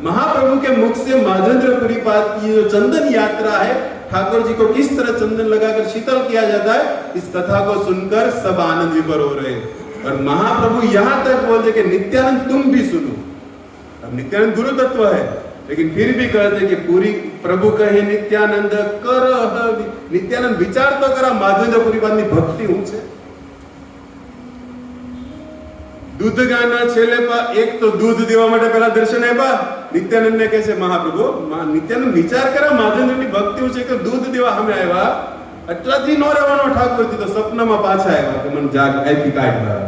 A: महाप्रभु के मुख से माधवेंद्रपुरी पाद की जो चंदन यात्रा है, ठाकुर जी को किस तरह चंदन लगाकर शीतल किया जाता है, इस कथा को सुनकर सब आनंद विभोर हो रहे हैं। और महाप्रभु यहां तक बोलते कि नित्यानंद तुम भी सुनो। अब नित्यानंद गुरु तत्व है, लेकिन फिर भी कहते कि पूरी प्रभु कहे नित्यानंद कर। नित्यानंद विचार तो करा, माधवेंद्रपुरी पाद ની ભક્તિ હું છે। दूध गाना छेले पर एक तो दूध देवा માટે પહેલા દર્શન આપ્યા। નિત્યાનંદ ને કહે છે મહાપ્રભુ, નિત્યાનંદ વિચાર કરા માધવેન્દ્રની ભક્તિ છે કે दूध દેવા અમે આવ્યા, એટલાથી નો રહેવાનો ઠાકોર થી। તો સપનામાં પાછા આવ્યા કે મને જાગ આપી કાઢ મારા,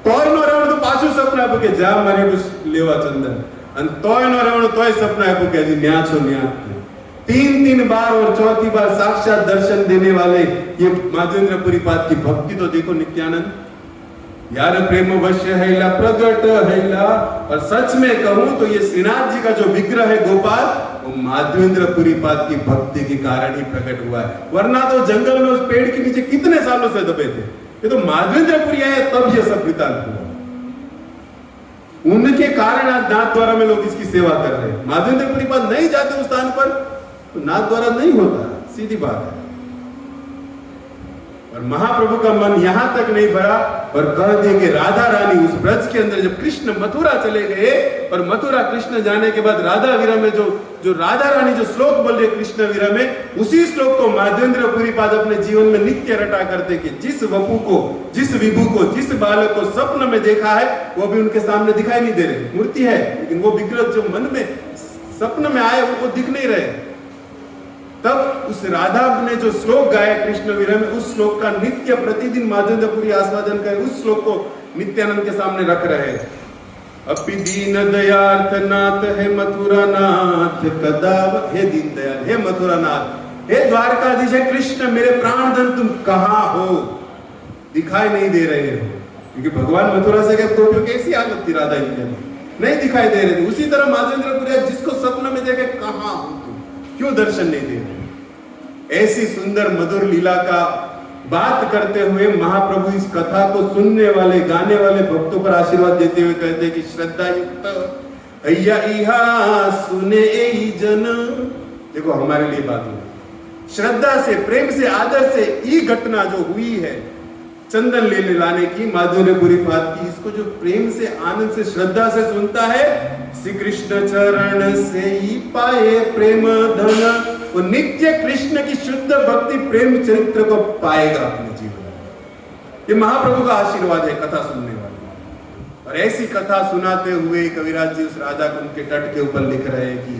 A: તોય નો રહેવાનો તો પાછું સપના આપ્યું કે જા મારે લેવા ચંદન, અને તોય નો રહેવાનો તોય સપના આપ્યું કે હજી ન્યા છો ન્યા। 3 बार और चौथी बार साक्षात दर्शन देने वाले ये माधवेंद्रपुरी पाद की भक्ति तो देखो नित्यानंद। यार प्रेम वश्य हैला प्रगट हैला। और सच में कहूं तो ये श्रीनाथ जी का जो विग्रह है गोपाल, वो माधवेंद्रपुरी पाद की भक्ति के कारण ही प्रकट हुआ है। वरना तो जंगल में उस पेड़ के नीचे कितने सालों से दबे थे। ये तो माधवेंद्रपुरी आए तब ये सब वृतांत हुआ। उनके कारण आज नाथ द्वारा में लोग इसकी सेवा कर रहे हैं। माधवेंद्रपुरी पाद नहीं जाते उस स्थान पर तो नाथ द्वारा नहीं होता, सीधी बात है। और महाप्रभु का मन यहां तक नहीं भरा और कह दिया कि राधा रानी उस ब्रज के अंदर, जब कृष्ण मथुरा चले गए और मथुरा कृष्ण जाने के बाद राधा वीरा में जो राधा रानी जो श्लोक बोल रहे कृष्ण वीरा में, उसी श्लोक को माधवेंद्रपुरी पाद अपने जीवन में नित्य रटा करते कि जिस वपु को, जिस विभु को, जिस बालक को स्वप्न में देखा है वो भी उनके सामने दिखाई नहीं दे रहे। मूर्ति है लेकिन वो विग्रह जो मन में स्वप्न में आए वो दिख नहीं रहे। तब उस राधा ने जो श्लोक गाया कृष्ण वीरा में, उस श्लोक का नित्य प्रतिदिन माधवेंद्रपुरी आस्वादन करे, उस श्लोक को नित्यानंद के सामने रख रहे। अपि दीन दयार्थ नाथ है मथुरा नाथ कदाव। हे दीन दयाल, हे मथुरा नाथ, हे द्वारकाधीश, हे कृष्ण, मेरे प्राणधन तुम कहां हो? दिखाई नहीं दे रहे हो। क्योंकि भगवान मथुरा से गए गोपियों की ऐसी हालत थी, राधा नहीं दिखाई दे रहे थे। उसी तरह माधवेंद्रपुरी जिसको सपने में देखे कहां हो तुम, क्यों दर्शन नहीं दे रहे? ऐसी सुंदर मधुर लीला का बात करते हुए महाप्रभु इस कथा को सुनने वाले, गाने वाले भक्तों पर आशीर्वाद देते हुए कहते हैं कि श्रद्धा युक्त हैया इहा सुने एही जन। देखो हमारे लिए बात हुई श्रद्धा से, प्रेम से, आदर से ये घटना जो हुई है चंदन लेने लाने की, माधवेंद्रपुरी पाद की, इसको जो प्रेम से, आनंद से, श्रद्धा से सुनता है, श्री कृष्ण चरण से ही पाए प्रेम धन। वो नित्य कृष्ण की शुद्ध भक्ति प्रेम चरित्र को पाएगा अपने जीवन में। ये महाप्रभु का आशीर्वाद है कथा सुनने वाले। और ऐसी कथा सुनाते हुए कविराज जी उस राधा कुंड के तट के ऊपर लिख रहे हैं कि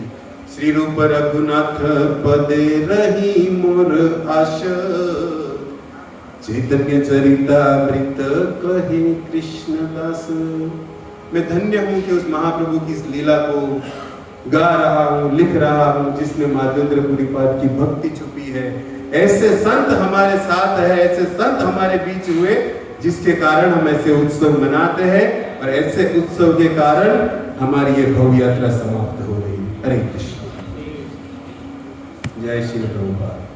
A: श्री रूप रघुनाथ पदे रही मोर आश, चैतन्य चरितामृत कहे कृष्ण दास। मैं धन्य हूं कि उस महाप्रभु की इस लीला को गा रहा हूं, लिख रहा हूं, जिसमें माधवेंद्रपुरी पाद की भक्ति छुपी है। ऐसे संत हमारे साथ है, ऐसे संत हमारे बीच हुए, जिसके कारण हम ऐसे उत्सव मनाते हैं और ऐसे उत्सव के कारण हमारी ये भव्य यात्रा समाप्त हो रही है। हरे कृष्ण। जय श्री प्रभुपाद।